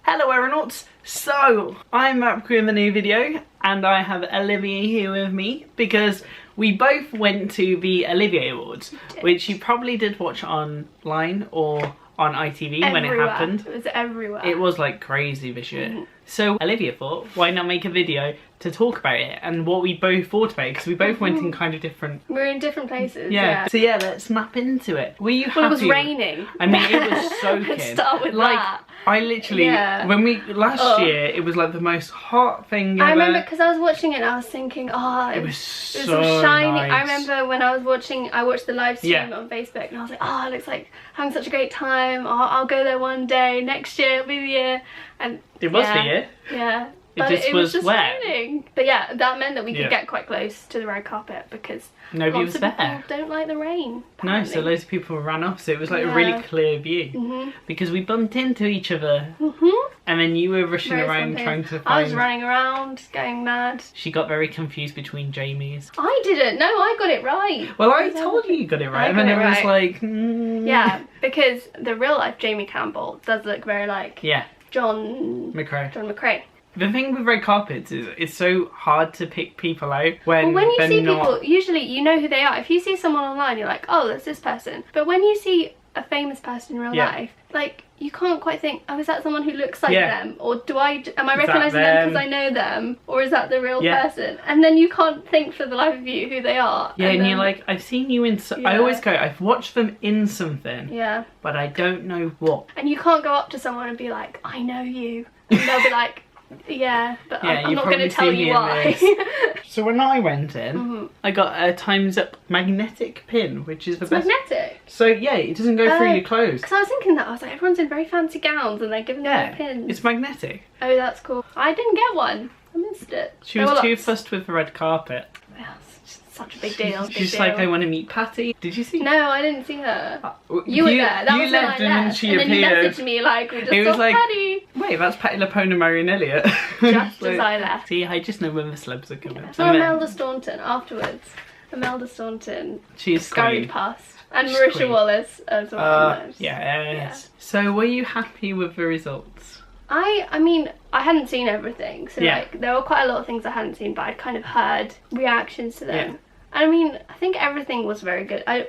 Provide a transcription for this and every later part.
Hello aeronauts! So, I'm back with a new video and I have Olivia here with me because we both went to the Olivier Awards, which you probably did watch online or on ITV when it happened. It was everywhere. It was like crazy this year. So Olivia thought, why not make a video to talk about it and what we both thought about it, because we both went in kind of different... We're in different places, yeah. So yeah, let's snap into it. Were you happy? Well, it was raining. I mean, it was soaking. Let's start with like, that. I literally, when we, last year, it was like the most hot thing ever. I remember, because I was watching it and I was thinking, oh, it was so shiny. Nice. I remember when I was watching, I watched the live stream on Facebook and I was like, oh, it looks like having such a great time. Oh, I'll go there one day. Next year will be the year. And it was the year. Yeah. But it was just wet. Raining. But yeah, that meant that we could get quite close to the red carpet because nobody was there. People don't like the rain. Apparently. No, so loads of people ran off, so it was like a really clear view. Because we bumped into each other. And then you were rushing around trying to find... I was running around, going mad. She got very confused between Jamies. I didn't. No, I got it right. Well, I told you got it right. And then it was like... Yeah, because the real life Jamie Campbell does look very like... John McCrae. The thing with red carpets is it's so hard to pick people out when you see people, usually you know who they are. If you see someone online, you're like, oh, that's this person. But when you see a famous person in real life, like, you can't quite think, oh, is that someone who looks like them? Or am I recognising them because I know them? Or is that the real person? And then you can't think for the life of you who they are. Yeah, and you're like, I've seen you in... I always go, I've watched them in something. Yeah. But I don't know what. And you can't go up to someone and be like, I know you. And they'll be like... Yeah, but I'm not going to tell you why. So when I went in, I got a Time's Up magnetic pin, which is the best. Magnetic? So yeah, it doesn't go through your clothes. Because I was thinking that, I was like, everyone's in very fancy gowns and they're giving them pins. It's magnetic. Oh, that's cool. I didn't get one. I missed it. She was too fussed with the red carpet. Yeah, it's such a big deal. She's like, I want to meet Patty. Did you see? No, I didn't see her. You were there. That was left when I left. she and appeared. Then you messaged me like, we just saw Patty. Wait, that's Patty LaPone, Marion Elliott. Just as I left. See, I just know when the celebs are coming. So Imelda Staunton afterwards. Imelda Staunton. She's scurried past. And Marisha Wallace as well. Yes. So were you happy with the results? I mean, I hadn't seen everything. So like, there were quite a lot of things I hadn't seen, but I'd kind of heard reactions to them. I mean, I think everything was very good. I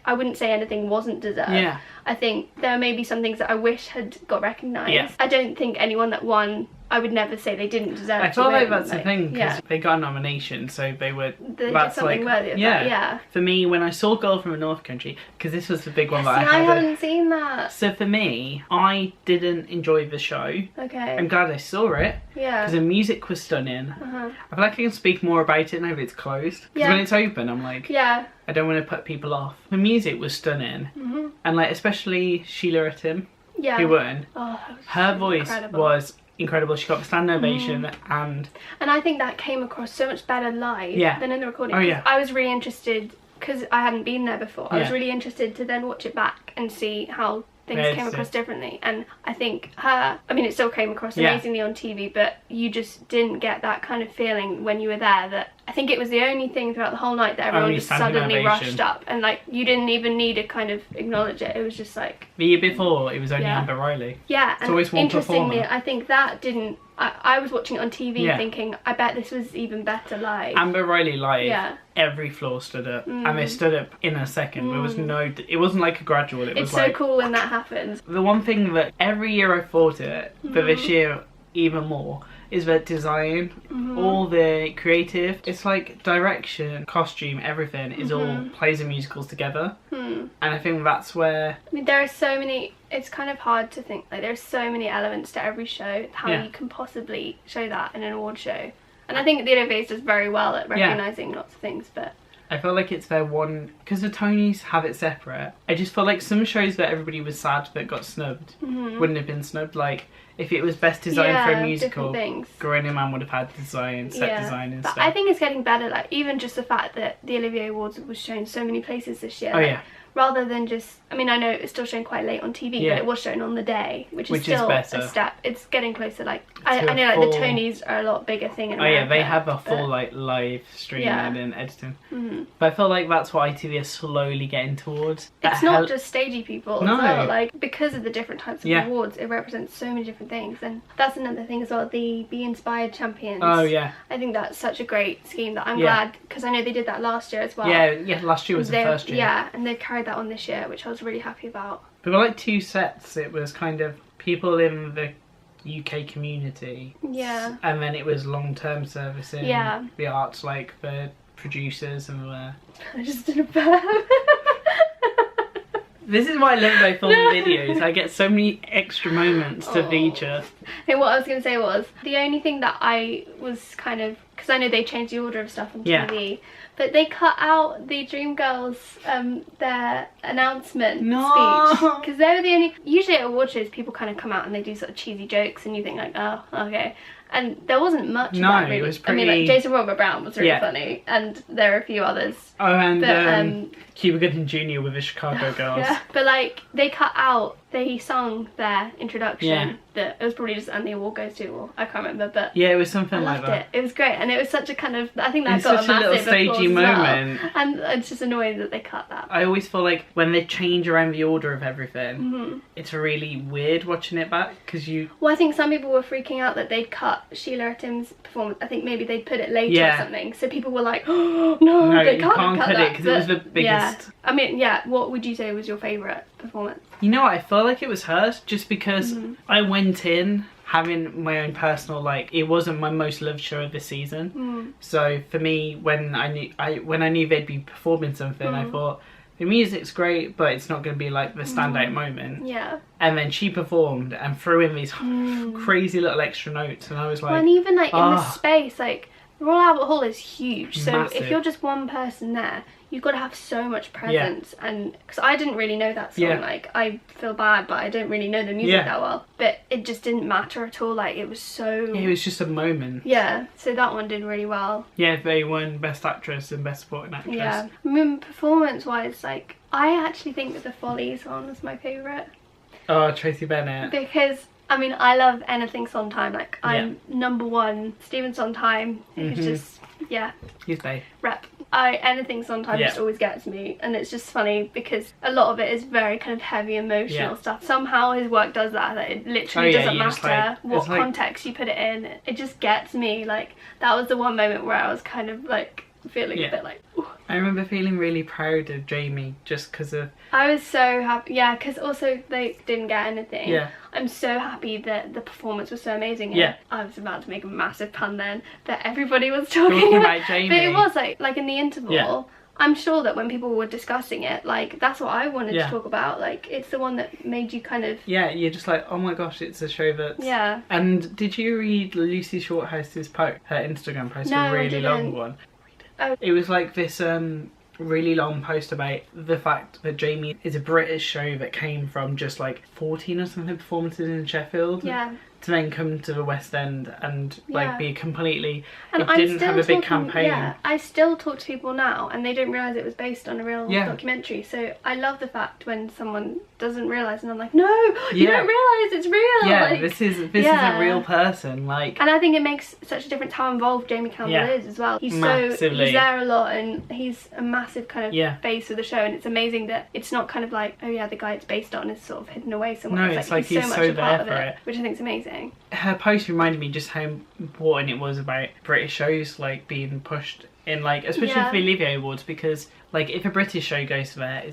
wouldn't say anything wasn't deserved. Yeah. I think there may be some things that I wish had got recognised. Yeah. I don't think anyone that won, I would never say they didn't deserve to win. I feel like that's the thing, because they got a nomination, so they were... They did something worthy of that, yeah. For me, when I saw Girl from the North Country, because this was the big one that I haven't seen that. So for me, I didn't enjoy the show. Okay. I'm glad I saw it. Yeah. Because the music was stunning. I feel like I can speak more about it now that it's closed. Because when it's open, I'm like... Yeah. I don't want to put people off. The music was stunning. And like, especially Sheila Tim, who won. Oh, her voice was incredible. She got the standing ovation and I think that came across so much better live than in the recording. Oh yeah. I was really interested, because I hadn't been there before. I was really interested to then watch it back and see how things came across differently. And I think I mean, it still came across amazingly on TV, but you just didn't get that kind of feeling when you were there. That I think it was the only thing throughout the whole night that everyone just suddenly rushed up, and like, you didn't even need to kind of acknowledge it. It was just like... The year before, it was only Amber Riley. Yeah, it's always one interestingly, performer. I think that didn't... I was watching it on TV thinking, I bet this was even better live. Amber Riley live, every floor stood up, and they stood up in a second. There was no... It wasn't like a gradual, It's so cool when that happens. The one thing that every year I thought it, but this year even more, is the design, all the creative. It's like direction, costume, everything is all plays and musicals together. And I think that's where... I mean, there are so many... It's kind of hard to think, like, there's so many elements to every show, how you can possibly show that in an award show. And I think the Oliviers does very well at recognising lots of things, but... I feel like it's their one... Because the Tonys have it separate. I just feel like some shows that everybody was sad that got snubbed wouldn't have been snubbed. Like, if it was best design for a musical, Grown Man would have had design, set design and stuff. I think it's getting better, like, even just the fact that the Olivier Awards was shown so many places this year. Oh, yeah. rather than just, I mean, I know it's still shown quite late on TV, but it was shown on the day, which is still better. A step. It's getting closer, like, I know like the Tonys are a lot bigger thing in America. They have a full like live stream and then editing. But I feel like that's what ITV are slowly getting towards. It's not just stagey people as well, like, because of the different types of awards, it represents so many different things. And that's another thing as well, the Be Inspired champions. Oh yeah. I think that's such a great scheme that I'm glad, because I know they did that last year as well. Yeah, last year was the first year. Yeah, and they've carried that on this year, which I was really happy about. There were like 2 sets. It was kind of people in the UK community. Yeah. And then it was long-term service in the arts, like the producers and the... I just did a burp. This is why I love my filming videos. I get so many extra moments to feature. Hey, what I was going to say was, the only thing that I was kind of... Because I know they changed the order of stuff on TV. But they cut out the Dreamgirls, their announcement speech. Because they were the only... Usually at award shows, people kind of come out and they do sort of cheesy jokes and you think like, oh, okay. And there wasn't much of that, really. It was pretty... I mean, like, Jason Robert Brown was really funny. And there are a few others. Oh, and Cuba Gooding Jr. with the Chicago Girls. Yeah, but like, they cut out... They sung their introduction that it was probably just and the award goes to, or I can't remember, but it was something like that. It was great, and it was such a kind of, I think that it's got such a massive little stagey moment. Well. And it's just annoying that they cut that. I always feel like when they change around the order of everything, it's really weird watching it back because you. Well, I think some people were freaking out that they'd cut Sheila Etim's performance. I think maybe they'd put it later or something, so people were like, oh no, they can't cut it because it was the biggest. Yeah. I mean, what would you say was your favourite performance? You know what, I felt like it was hers just because I went in having my own personal, like, it wasn't my most loved show of this season. So for me, when I knew they'd be performing something, I thought the music's great, but it's not going to be like the standout moment. Yeah. And then she performed and threw in these crazy little extra notes, and I was like, well, and even like in the space, like Royal Albert Hall is huge, so massive. If you're just one person there, you've got to have so much presence. And because I didn't really know that song, like, I feel bad, but I don't really know the music that well, but it just didn't matter at all. Like, it was so it was just a moment. So that one did really well. They won Best Actress and Best Supporting Actress. I mean, performance wise, like, I actually think that the Follies one was my favourite. Oh, Tracy Bennett. Because I mean, I love anything Sondheim. Like, I'm #1 Stephen Sondheim. It's just he's bae. Rep. Anything Sondheim just always gets me, and it's just funny because a lot of it is very kind of heavy emotional stuff. Somehow his work does that it literally doesn't matter what context you put it in. It just gets me. Like, that was the one moment where I was kind of like feeling a bit like, ooh. I remember feeling really proud of Jamie just because of... I was so happy, because also they didn't get anything. Yeah. I'm so happy that the performance was so amazing. And I was about to make a massive pun then, that everybody was talking about Jamie. But it was like in the interval, I'm sure that when people were discussing it, like, that's what I wanted to talk about. Like, it's the one that made you kind of... Yeah, you're just like, oh my gosh, it's a show that's... Yeah. And did you read Lucy Shorthouse's post, her Instagram post, a really long one? Oh. It was like this really long post about the fact that Jamie is a British show that came from just like 14 or something performances in Sheffield. To then come to the West End and like be completely... And it didn't have a big campaign. I still talk to people now and they don't realise it was based on a real documentary. So I love the fact when someone doesn't realise and I'm like, no, you don't realise it's real. Yeah, like, this is a real person. Like, and I think it makes such a difference how involved Jamie Campbell is as well. He's massively. He's there a lot and he's a massive kind of face of the show, and it's amazing that it's not kind of like, oh yeah, the guy it's based on is sort of hidden away somewhere. No, it's like he's so much a part of it, which I think is amazing. Her post reminded me just how important it was about British shows like being pushed in, like, especially for the Olivier Awards, because like if a British show goes to there,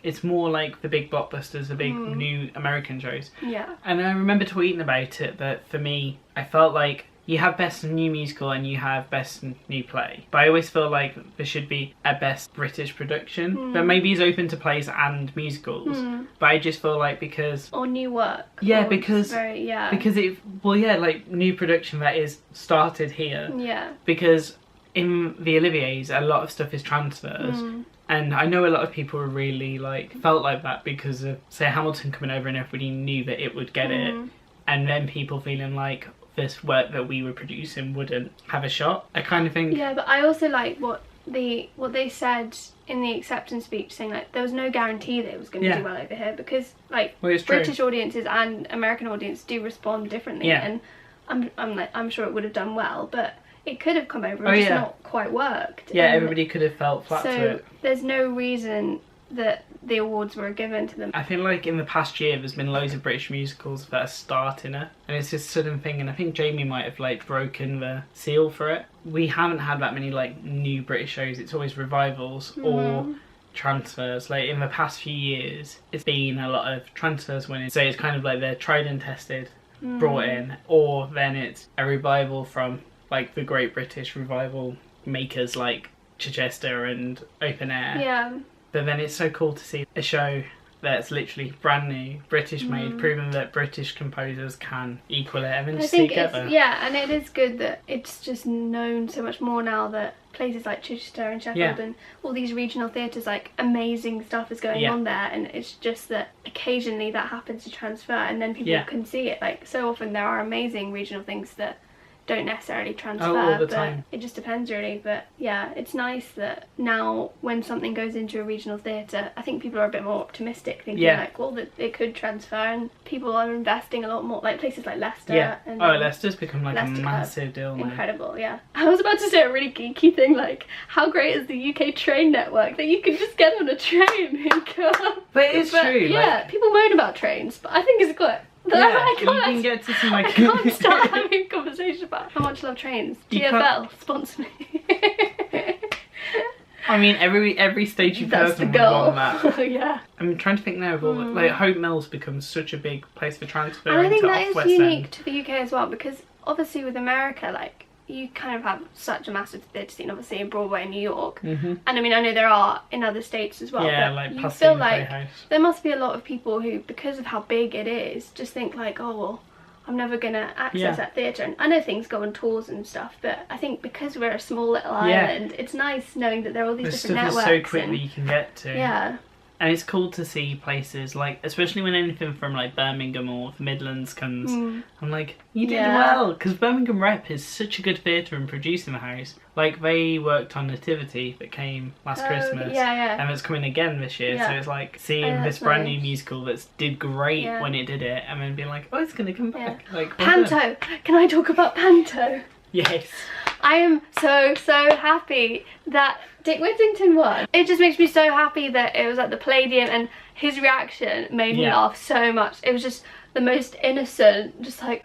it's more like the big blockbusters, the big new American shows. And I remember tweeting about it that for me, I felt like you have Best New Musical and you have Best New Play, but I always feel like there should be a Best British Production that maybe is open to plays and musicals, but I just feel like because... Or new work. Yeah, because it... Well, yeah, like new production that is started here. Yeah. Because in the Oliviers, a lot of stuff is transfers. And I know a lot of people were really like felt like that because of, say, Hamilton coming over and everybody knew that it would get it, and then people feeling like this work that we were producing wouldn't have a shot. I kind of think... Yeah, but I also like what what they said in the acceptance speech, saying like there was no guarantee that it was going to do well over here, because like British audiences and American audience do respond differently, and I'm sure it would have done well, but it could have come over and just not quite worked. Yeah, everybody could have felt flat to it. So there's no reason that the awards were given to them. I think like in the past year there's been loads of British musicals that are starting it, and it's this sudden thing, and I think Jamie might have like broken the seal for it. We haven't had that many like new British shows. It's always revivals or transfers. Like in the past few years it's been a lot of transfers winning, so it's kind of like they're tried and tested, brought in, or then it's a revival from like the great British revival makers like Chichester and Open Air. Yeah. But then it's so cool to see a show that's literally brand new, British made, proving that British composers can equal it, and then just see it together. And it is good that it's just known so much more now, that places like Chichester and Sheffield and all these regional theatres, like amazing stuff is going on there, and it's just that occasionally that happens to transfer and then people can see it. Like so often there are amazing regional things that don't necessarily transfer, all the but time. It just depends really. But yeah, it's nice that now when something goes into a regional theatre, I think people are a bit more optimistic, thinking like, well, that it could transfer, and people are investing a lot more, like places like Leicester. And Leicester's become like Leicester a massive deal now. Incredible. I was about to say a really geeky thing, like how great is the UK train network, that you can just get on a train and go. But it's true. Yeah, like, people moan about trains, but I think it's good. You can get to some like... I can't start having a conversation about how much I love trains. TfL, sponsor me. I mean, every stage person would want that. Yeah. I'm trying to think now of all like Hope Mill's become such a big place for transfer. And I think that is West unique End. to the UK as well, because obviously with America, like, you kind of have such a massive theatre scene, obviously in Broadway in New York, and I mean I know there are in other states as well, but like you feel like there must be a lot of people who, because of how big it is, just think like, oh well, I'm never gonna access that theatre. And I know things go on tours and stuff, but I think because we're a small little island, it's nice knowing that there are all these different networks. So quickly you can get to. Yeah. And it's cool to see places like, especially when anything from like Birmingham or the Midlands comes, I'm like, you did well, because Birmingham Rep is such a good theatre in producing the house. Like they worked on Nativity that came last Christmas, and it's coming again this year, so it's like seeing this brand new musical that did great when it did it, and then being like, oh, it's going to come back. Like, Panto! Can I talk about Panto? Yes. I am so happy that Dick Whittington won. It just makes me so happy that it was at the Palladium, and his reaction made me laugh so much. It was just the most innocent, just like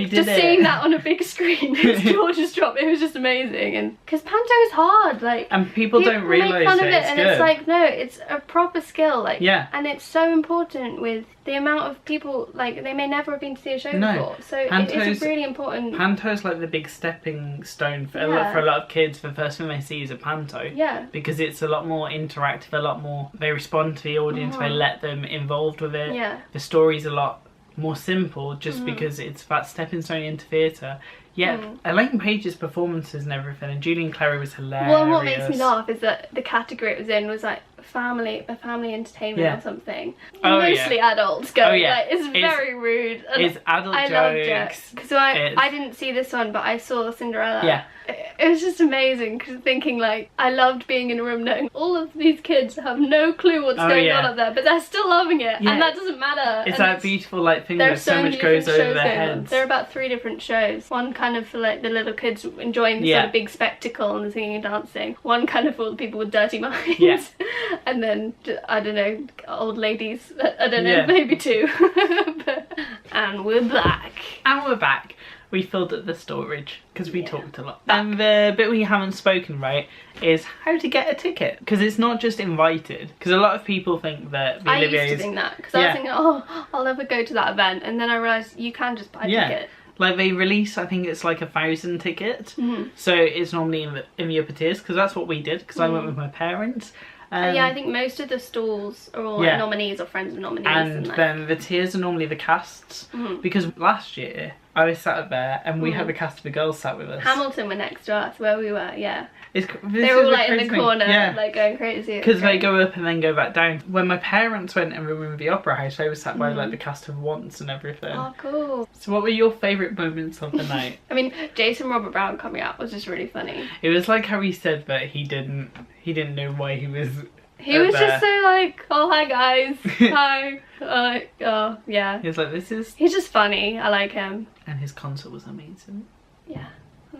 just seeing that on a big screen, his jaw just dropped. It was just amazing, and because Panto is hard, like, and people don't realise fun of it, it's and good. It's like, no, it's a proper skill, like, and it's so important with the amount of people, like, they may never have been to see a show before, so it's really important. Panto's like the big stepping stone for a lot of kids. The first thing they see is a panto, because it's a lot more interactive, a lot more, they respond to the audience, they let them involved with it, the story's a lot more simple, just because it's that stepping stone into theatre. Elaine Page's performances and everything, and Julian Clary was hilarious. Well, what makes me laugh is that the category it was in was like family entertainment or something. Mostly adults going. Like, it's very rude. It's adult jokes. I loved it, because I didn't see this one, but I saw Cinderella. It was just amazing, because thinking like, I loved being in a room knowing all of these kids have no clue what's going on up there, but they're still loving it, and that doesn't matter. It's that beautiful like thing that so much goes over their heads. There are about 3 different shows. One kind of for like the little kids enjoying the sort of big spectacle and the singing and dancing. One kind of for the people with dirty minds. And then, I don't know, old ladies. I don't know, maybe 2. And we're back. And we're back. We filled up the storage because we talked a lot. And the bit we haven't spoken about is how to get a ticket, because it's not just invited. Because a lot of people think that I used to think that, because I was thinking, oh, I'll never go to that event, and then I realised you can just buy a ticket. Like they release, I think it's like 1,000 tickets, so it's normally in the upper tiers, because that's what we did, because I went with my parents. I think most of the stalls are all like nominees or friends of nominees. And then the tiers are normally the casts, because last year I was sat up there, and we had the cast of the girls sat with us. Hamilton were next to us, where we were, yeah. They're all like in the corner, like going crazy. Because they go up and then go back down. When my parents went and removed the opera house, they were sat by like the cast of Once and everything. Oh, cool. So what were your favourite moments of the night? I mean, Jason Robert Brown coming out was just really funny. It was like how he said that he didn't know why he was. He was just so like, oh hi guys, hi. Oh yeah. He was like, this is. He's just funny. I like him. And his concert was amazing. Yeah.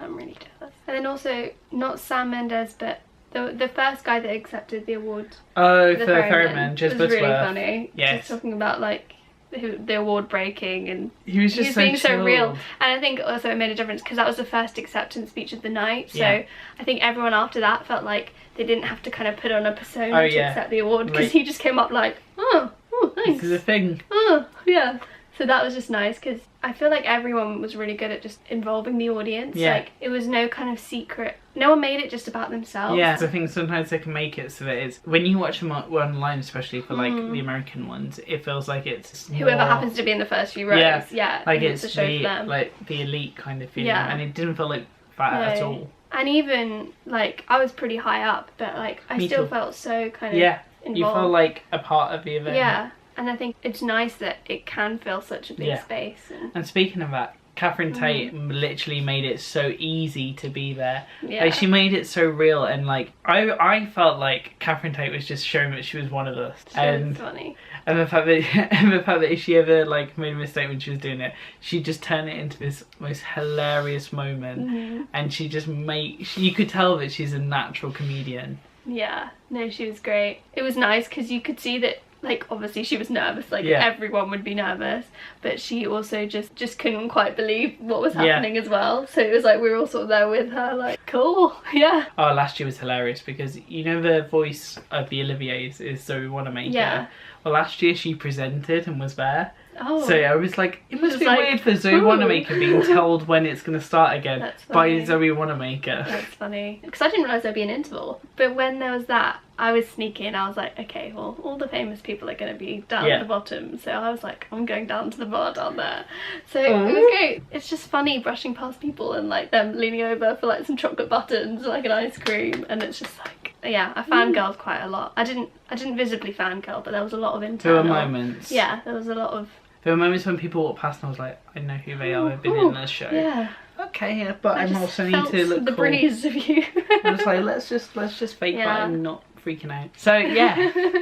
I'm really jealous. And then also, not Sam Mendes, but the first guy that accepted the award. Oh, for the Ferryman, just was really funny. Yes. Just talking about like the award breaking, and he was just being so real. And I think also it made a difference because that was the first acceptance speech of the night. So I think everyone after that felt like they didn't have to kind of put on a persona to accept the award, because he just came up like, oh thanks. This is a thing. Oh yeah. So that was just nice, because I feel like everyone was really good at just involving the audience. Yeah. Like, it was no kind of secret. No one made it just about themselves. Yeah, I think sometimes they can make it so that it's... When you watch them online, especially for, like, the American ones, it feels like it's whoever happens to be in the first few rows. Yeah. Like, it's a show for them. Like, the elite kind of feeling. Yeah. And it didn't feel like that at all. And even, like, I was pretty high up, but, like, I still felt so kind of involved. You feel like a part of the event. Yeah. And I think it's nice that it can fill such a big space. And speaking of that, Catherine Tate literally made it so easy to be there. Yeah. Like, she made it so real, and like I felt like Catherine Tate was just showing that she was one of us. And funny. And the fact that if she ever like made a mistake when she was doing it, she'd just turn it into this most hilarious moment. And she just you could tell that she's a natural comedian. Yeah. No, she was great. It was nice because you could see that, like, obviously she was nervous, like everyone would be nervous, but she also just couldn't quite believe what was happening as well. So it was like we were all sort of there with her, like, cool, yeah. Oh, last year was hilarious because, you know, the voice of the Oliviers is Zoe Wanamaker. Yeah. Well, last year she presented and was there. Oh. So I was like, it must be like, weird for Zoe Wanamaker being told when it's going to start again by Zoe Wanamaker. That's funny. Because I didn't realise there'd be an interval. But when there was that, I was sneaking. I was like, okay, well, all the famous people are going to be down at the bottom. So I was like, I'm going down to the bar down there. So it was great. It's just funny brushing past people and like them leaning over for like some chocolate buttons, like an ice cream. And it's just like, yeah, I fangirled quite a lot. I didn't visibly fangirl, but there was a lot of internal. There were moments. Yeah, there was a lot of... There were moments when people walked past and I was like, I know who they are, I've been in their show. Yeah. Okay, but I also need to look the cool. breeze of you. I was like, let's just fake that and not freaking out. So yeah,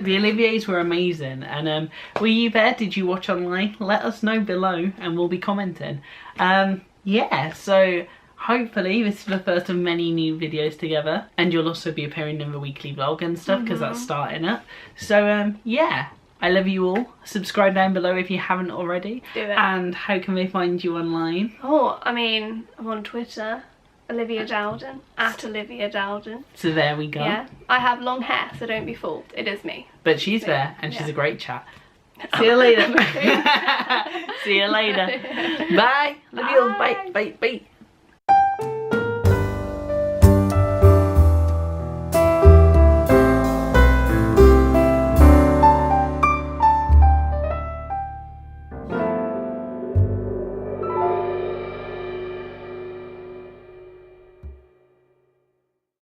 the Oliviers were amazing. And were you there? Did you watch online? Let us know below and we'll be commenting. Yeah, so hopefully this is the first of many new videos together. And you'll also be appearing in the weekly vlog and stuff because that's starting up. So yeah. I love you all. Subscribe down below if you haven't already. Do it. And how can they find you online? Oh, I mean, I'm on Twitter. Olivia Dowden. At Olivia Dowden. So there we go. Yeah. I have long hair, so don't be fooled. It is me. But she's there and she's a great chat. See you later. See you later. Bye. Love you all. Bye. Bye. Bye.